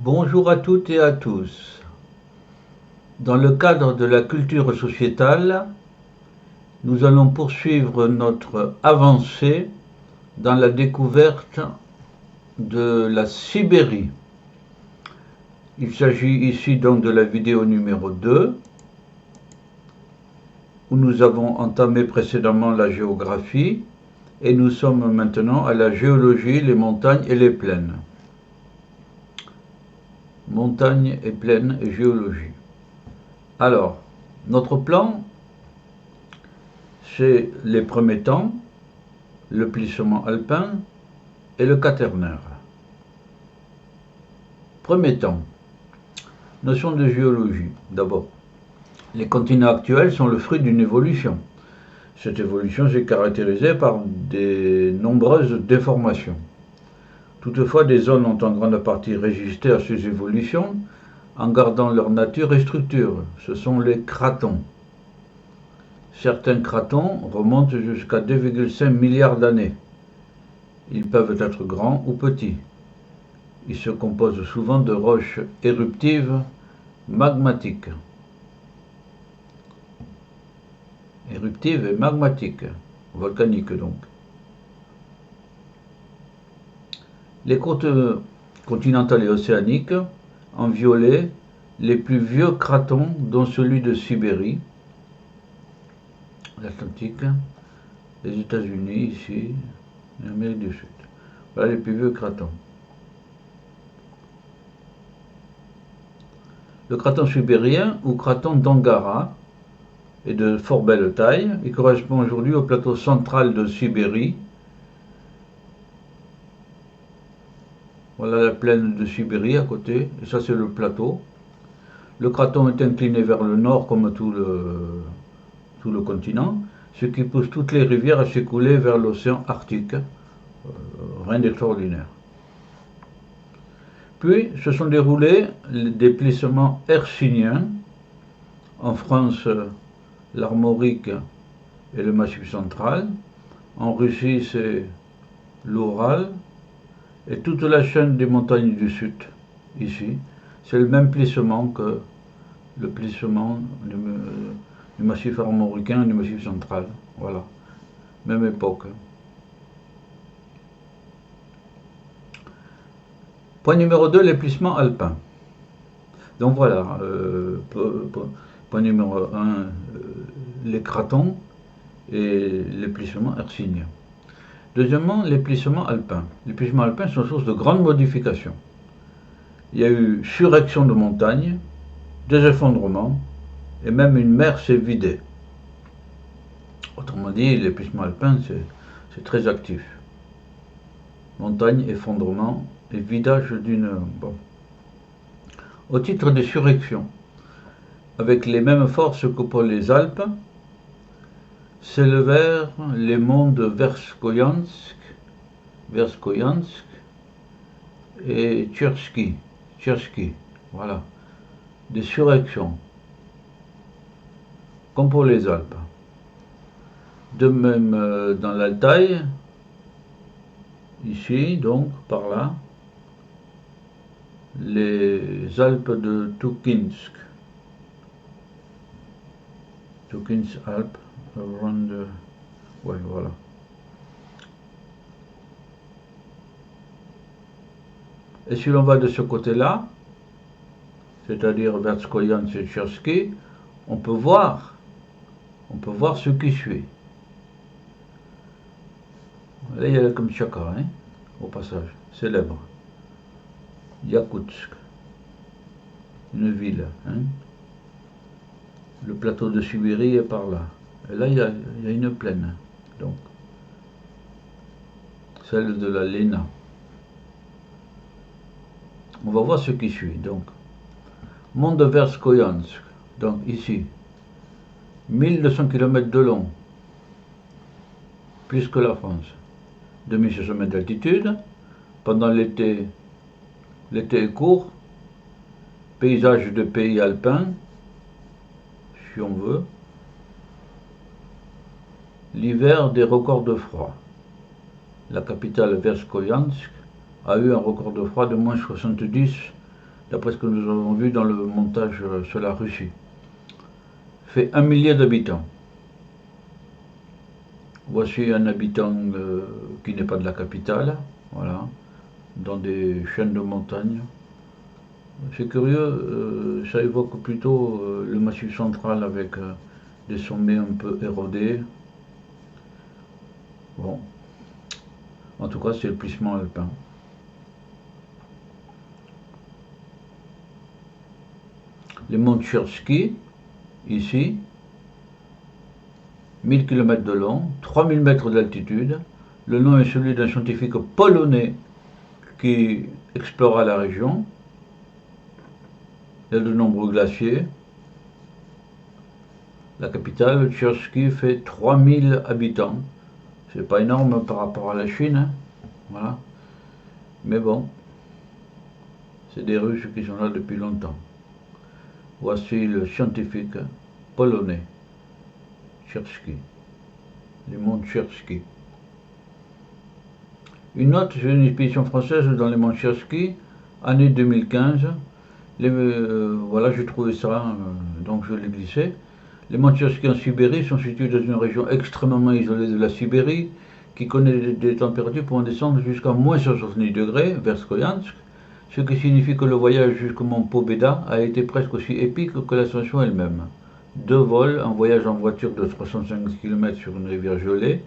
Bonjour à toutes et à tous. Dans le cadre de la culture sociétale, nous allons poursuivre notre avancée dans la découverte de la Sibérie. Il s'agit ici donc de la vidéo numéro 2, où nous avons entamé précédemment la géographie, et nous sommes maintenant à la géologie, les montagnes et les plaines. Montagnes et plaines et géologie. Alors, notre plan, c'est les premiers temps, le plissement alpin et le quaternaire. Premier temps, notion de géologie. D'abord, les continents actuels sont le fruit d'une évolution. Cette évolution s'est caractérisée par de nombreuses déformations. Toutefois, des zones ont en grande partie résisté à ces évolutions en gardant leur nature et structure. Ce sont les cratons. Certains cratons remontent jusqu'à 2,5 milliards d'années. Ils peuvent être grands ou petits. Ils se composent souvent de roches éruptives magmatiques. Éruptives et magmatiques, volcaniques donc. Les côtes continentales et océaniques, en violet, les plus vieux cratons, dont celui de Sibérie, l'Atlantique, les États-Unis ici, l'Amérique du Sud. Voilà les plus vieux cratons. Le craton sibérien ou craton d'Angara est de fort belle taille. Il correspond aujourd'hui au plateau central de Sibérie. Voilà la plaine de Sibérie à côté, et ça c'est le plateau. Le craton est incliné vers le nord comme tout le continent, ce qui pousse toutes les rivières à s'écouler vers l'océan Arctique. Rien d'extraordinaire. Puis se sont déroulés des plissements hercyniens, en France l'Armorique et le Massif central, en Russie c'est l'Oural, et toute la chaîne des montagnes du sud, ici, c'est le même plissement que le plissement du massif armoricain et du massif central. Voilà, même époque. Point numéro 2, les plissements alpins. Donc voilà, point numéro 1, les cratons et les plissements hercyniens. Deuxièmement, les plissements alpins. Les plissements alpins sont source de grandes modifications. Il y a eu surrection de montagnes, des effondrements, et même une mer s'est vidée. Autrement dit, les plissements alpins, c'est très actif. Montagne, effondrement et vidage d'une... Bon. Au titre des surrections, avec les mêmes forces que pour les Alpes, s'élevèrent les monts de Verskoyansk et Tchersky, voilà, des surrections, comme pour les Alpes. De même dans l'Altaï, ici, donc, par là, les Alpes de Toukinsk, Alpes, around, ouais, voilà. Et si l'on va de ce côté-là, c'est-à-dire vers Verskoyansk et Tchersky, on peut voir ce qui suit. Là, il y a le Kamtchatka, hein, au passage, célèbre. Yakoutsk, une ville. Hein. Le plateau de Sibérie est par là. Et là, il y a une plaine, donc, celle de la Lena. On va voir ce qui suit. Donc, mont de Verskoyansk, donc ici, 1200 km de long, plus que la France, 2600 mètres d'altitude. Pendant l'été est court, paysage de pays alpins, si on veut. L'hiver, des records de froid. La capitale Verskoyansk a eu un record de froid de moins 70 d'après ce que nous avons vu dans le montage sur la Russie. Fait 1 millier d'habitants. Voici un habitant qui n'est pas de la capitale, voilà, dans des chaînes de montagnes. C'est curieux, ça évoque plutôt le massif central avec des sommets un peu érodés. Bon, en tout cas c'est le plissement alpin. Les monts Tchersky, ici, 1000 km de long, 3000 mètres d'altitude. Le nom est celui d'un scientifique polonais qui explora la région. Il y a de nombreux glaciers. La capitale, Tchersky, fait 3000 habitants. C'est pas énorme par rapport à la Chine, hein. Voilà. Mais bon, c'est des Russes qui sont là depuis longtemps. Voici le scientifique polonais, Tchersky, les monts Tchersky. Une note sur une expédition française dans les monts Tchersky, année 2015. Voilà, j'ai trouvé ça, donc je l'ai glissé. Les monts Tchersky en Sibérie sont situés dans une région extrêmement isolée de la Sibérie, qui connaît des températures pouvant descendre jusqu'à moins 70 degrés vers Skoyansk, ce qui signifie que le voyage jusqu'au mont Pobeda a été presque aussi épique que l'ascension elle-même. 2 vols, un voyage en voiture de 305 km sur une rivière gelée,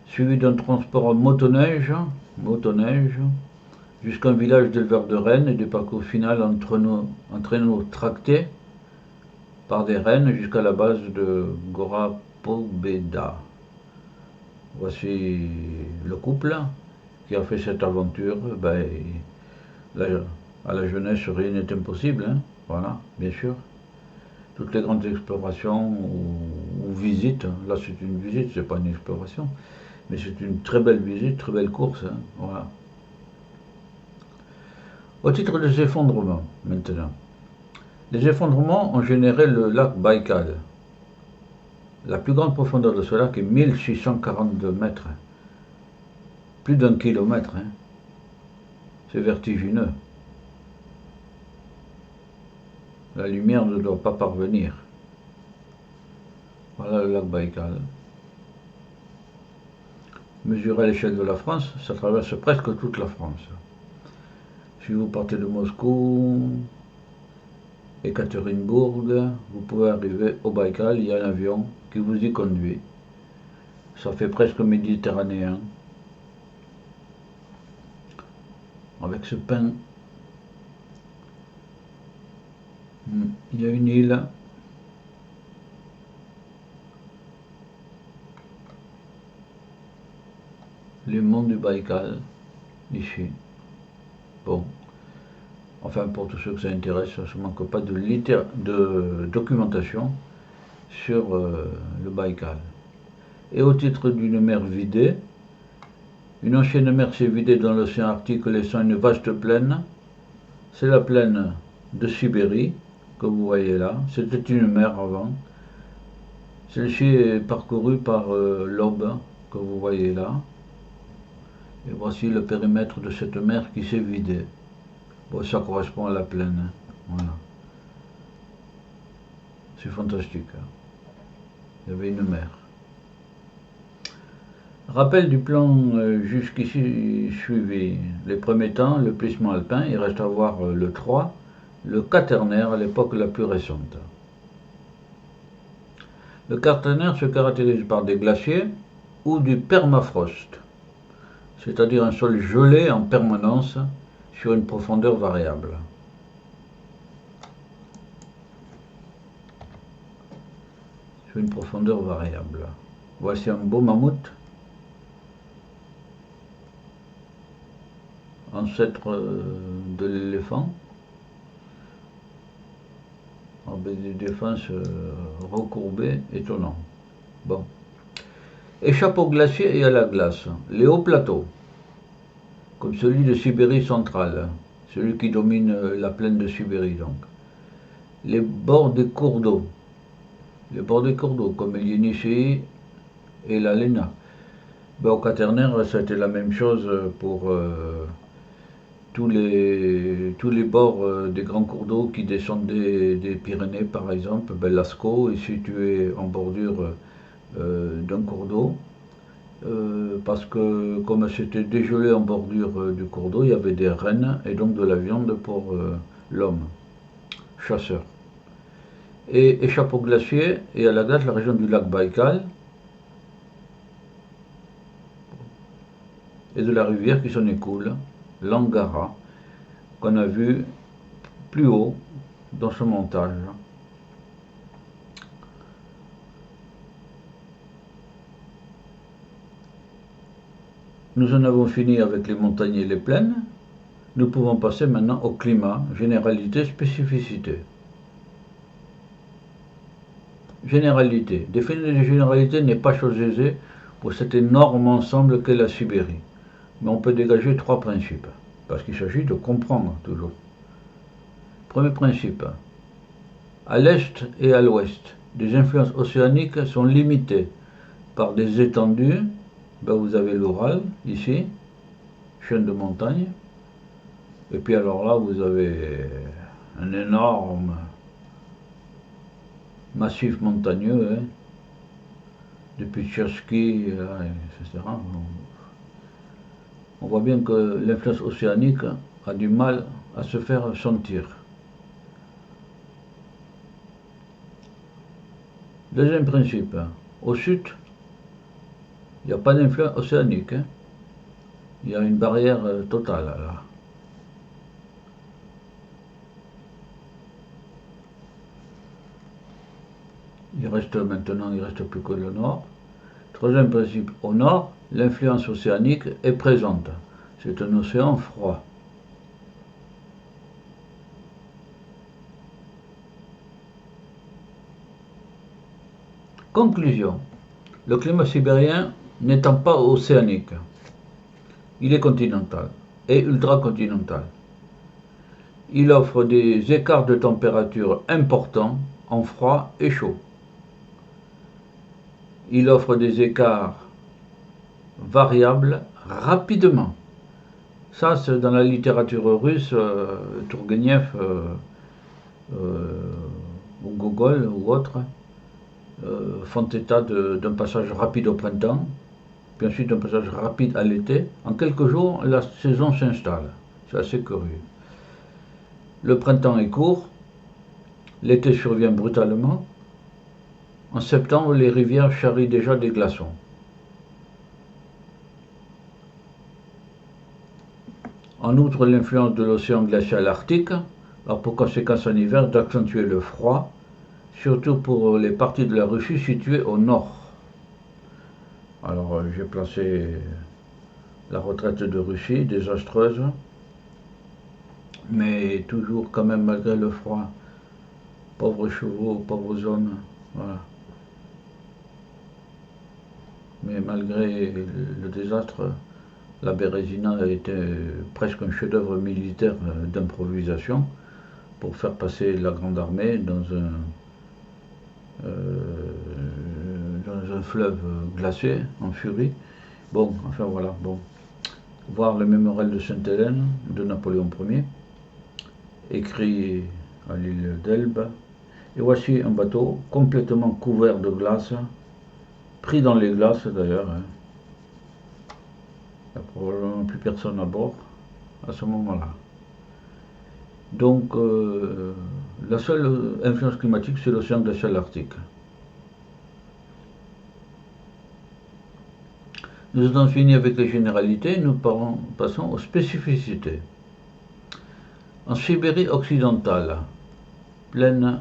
suivi d'un transport en motoneige jusqu'à un village d'éleveurs de rennes et du parcours final en traîneau tracté par des rennes jusqu'à la base de Gora Pobeda. Voici le couple qui a fait cette aventure. À la jeunesse, rien n'est impossible, hein. Voilà, bien sûr. Toutes les grandes explorations ou visites, là c'est une visite, c'est pas une exploration, mais c'est une très belle visite, très belle course, hein. Voilà. Au titre des effondrements, maintenant. Les effondrements ont généré le lac Baïkal. La plus grande profondeur de ce lac est 1642 mètres. Plus d'1 kilomètre, hein. C'est vertigineux. La lumière ne doit pas parvenir. Voilà le lac Baïkal. Mesuré à l'échelle de la France, ça traverse presque toute la France. Si vous partez de Moscou, Ekaterinbourg, vous pouvez arriver au Baïkal, il y a un avion qui vous y conduit. Ça fait presque méditerranéen. Avec ce pain, il y a une île. Les monts du Baïkal, ici. Bon. Enfin, pour tous ceux que ça intéresse, ça ne manque pas de documentation sur le Baïkal. Et au titre d'une mer vidée, une ancienne mer s'est vidée dans l'océan Arctique, laissant une vaste plaine. C'est la plaine de Sibérie, que vous voyez là. C'était une mer avant. Celle-ci est parcourue par l'Aube, que vous voyez là. Et voici le périmètre de cette mer qui s'est vidée. Bon, ça correspond à la plaine. Voilà. C'est fantastique. Il y avait une mer. Rappel du plan jusqu'ici suivi. Les premiers temps, le plissement alpin, il reste à voir le 3, le quaternaire à l'époque la plus récente. Le quaternaire se caractérise par des glaciers ou du permafrost, c'est-à-dire un sol gelé en permanence sur une profondeur variable. Sur une profondeur variable. Voici un beau mammouth, ancêtre de l'éléphant, avec des défenses recourbées, étonnant. Bon. Échappe au glacier et à la glace. Les hauts plateaux, comme celui de Sibérie centrale, celui qui domine la plaine de Sibérie donc. Les bords des cours d'eau. Les bords des cours d'eau, comme le Yenisei et la Lena. Au quaternaire, ça a été la même chose pour tous les bords des grands cours d'eau qui descendent des Pyrénées, par exemple, ben, Lascaux est situé en bordure d'un cours d'eau, parce que comme c'était dégelé en bordure du cours d'eau, il y avait des rennes et donc de la viande pour l'homme, chasseur. Et échappe au glacier et à la date la région du lac Baïkal et de la rivière qui s'en écoule, l'Angara, qu'on a vu plus haut dans ce montage. Nous en avons fini avec les montagnes et les plaines. Nous pouvons passer maintenant au climat, généralité, spécificité. Généralité. Définir les généralités n'est pas chose aisée pour cet énorme ensemble qu'est la Sibérie. Mais on peut dégager trois principes, parce qu'il s'agit de comprendre toujours. Premier principe. À l'est et à l'ouest, les influences océaniques sont limitées par des étendues. Ben vous avez l'Oural, ici, chaîne de montagne. Et puis alors là, vous avez un énorme massif montagneux, hein, depuis Tcherski, etc. On voit bien que l'influence océanique a du mal à se faire sentir. Deuxième principe, au sud, il n'y a pas d'influence océanique. Hein. Il y a une barrière totale là. Il reste plus que le nord. Troisième principe, au nord, l'influence océanique est présente. C'est un océan froid. Conclusion. Le climat sibérien n'étant pas océanique, il est continental et ultracontinental. Il offre des écarts de température importants en froid et chaud. Il offre des écarts variables rapidement. Ça, c'est dans la littérature russe, Tourgueniev ou Gogol ou autres font état d'un passage rapide au printemps, puis ensuite d'un passage rapide à l'été. En quelques jours, la saison s'installe. C'est assez curieux. Le printemps est court, l'été survient brutalement. En septembre, les rivières charrient déjà des glaçons. En outre, l'influence de l'océan glacial arctique a pour conséquence en hiver d'accentuer le froid, surtout pour les parties de la Russie situées au nord. Alors j'ai placé la retraite de Russie, désastreuse, mais toujours quand même malgré le froid, pauvres chevaux, pauvres hommes, voilà. Mais malgré le désastre, la Bérésina a été presque un chef-d'œuvre militaire d'improvisation pour faire passer la Grande Armée dans un fleuve glacé, en furie. Bon, enfin voilà, bon. Voir le mémorial de Sainte-Hélène de Napoléon Ier, écrit à l'île d'Elbe. Et voici un bateau complètement couvert de glace, pris dans les glaces d'ailleurs. Hein. Il n'y a probablement plus personne à bord à ce moment-là. Donc, la seule influence climatique, c'est l'océan glacial arctique. Nous avons fini avec les généralités, nous passons aux spécificités. En Sibérie occidentale, plaine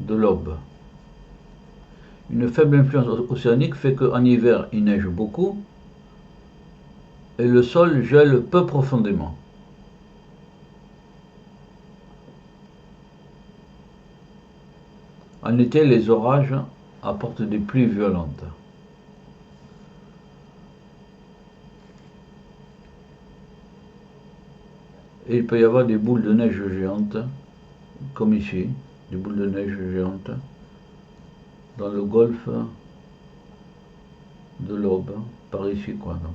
de l'Aube, une faible influence océanique fait qu'en hiver il neige beaucoup et le sol gèle peu profondément. En été, les orages apportent des pluies violentes. Et il peut y avoir des boules de neige géantes, comme ici, des boules de neige géantes, dans le golfe de l'Aube, par ici quoi. Donc.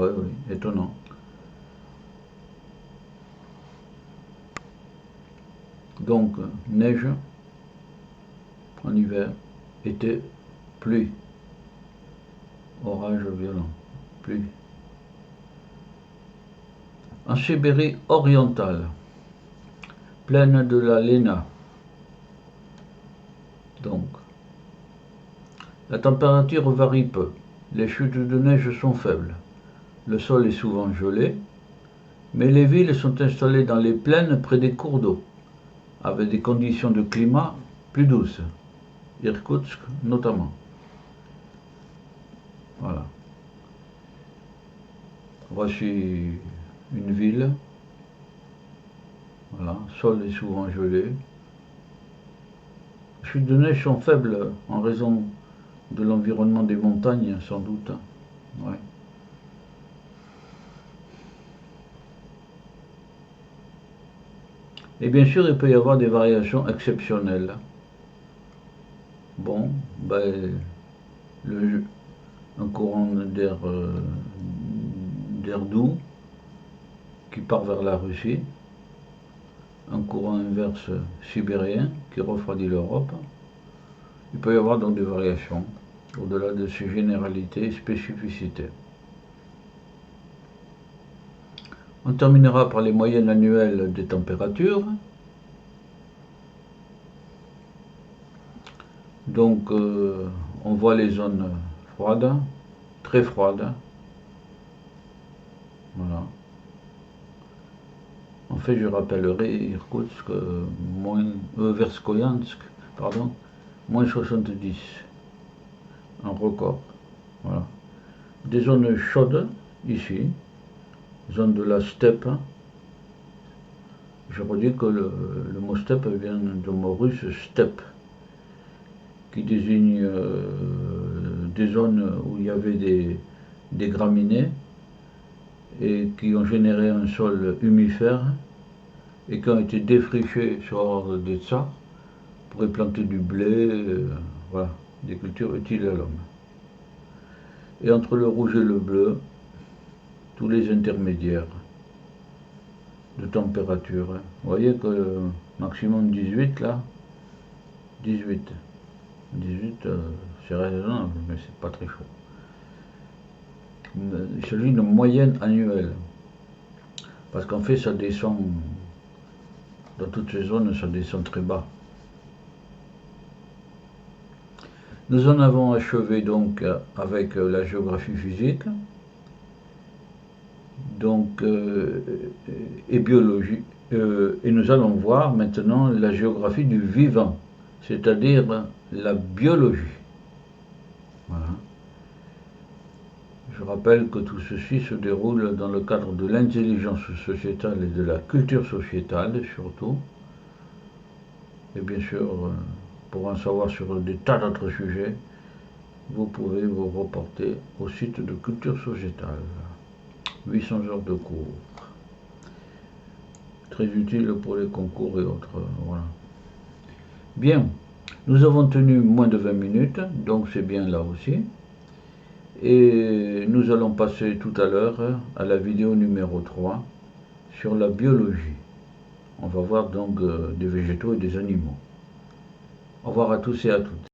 Oui, oui, étonnant. Donc, neige en hiver, été, pluie, orage violent, pluie. En Sibérie orientale, plaine de la Léna. Donc, la température varie peu. Les chutes de neige sont faibles. Le sol est souvent gelé, mais les villes sont installées dans les plaines près des cours d'eau, avec des conditions de climat plus douces. Irkoutsk notamment. Voilà. Voici une ville. Voilà, sol est souvent gelé. Les chutes de neige sont faibles en raison de l'environnement des montagnes, sans doute. Ouais. Et bien sûr, il peut y avoir des variations exceptionnelles. Bon, ben, un courant d'air doux qui part vers la Russie, un courant inverse sibérien qui refroidit l'Europe. Il peut y avoir donc des variations au-delà de ces généralités et spécificités. On terminera par les moyennes annuelles des températures. Donc on voit les zones froides, très froides. Voilà. En fait, je rappellerai Irkoutsk, Verskoyansk, pardon, moins 70, un record. Voilà. Des zones chaudes, ici, zone de la steppe. Je redis que le mot steppe vient du mot russe steppe, qui désigne des zones où il y avait des graminées et qui ont généré un sol humifère et qui ont été défrichés sur ordre des tsars pour y planter du blé, voilà, des cultures utiles à l'homme. Et entre le rouge et le bleu, tous les intermédiaires de température. Vous voyez que le maximum 18 là, 18, c'est raisonnable, mais c'est pas très chaud. Il s'agit de moyenne annuelle, parce qu'en fait ça descend, dans toutes ces zones ça descend très bas. Nous en avons achevé donc avec la géographie physique, donc et biologie, et nous allons voir maintenant la géographie du vivant, c'est-à-dire la biologie. Voilà. Je rappelle que tout ceci se déroule dans le cadre de l'intelligence sociétale et de la culture sociétale surtout. Et bien sûr, pour en savoir sur des tas d'autres sujets, vous pouvez vous reporter au site de Culture Sociétale. 800 heures de cours. Très utile pour les concours et autres. Voilà. Bien, nous avons tenu moins de 20 minutes, donc c'est bien là aussi. Et nous allons passer tout à l'heure à la vidéo numéro 3 sur la biologie. On va voir donc des végétaux et des animaux. Au revoir à tous et à toutes.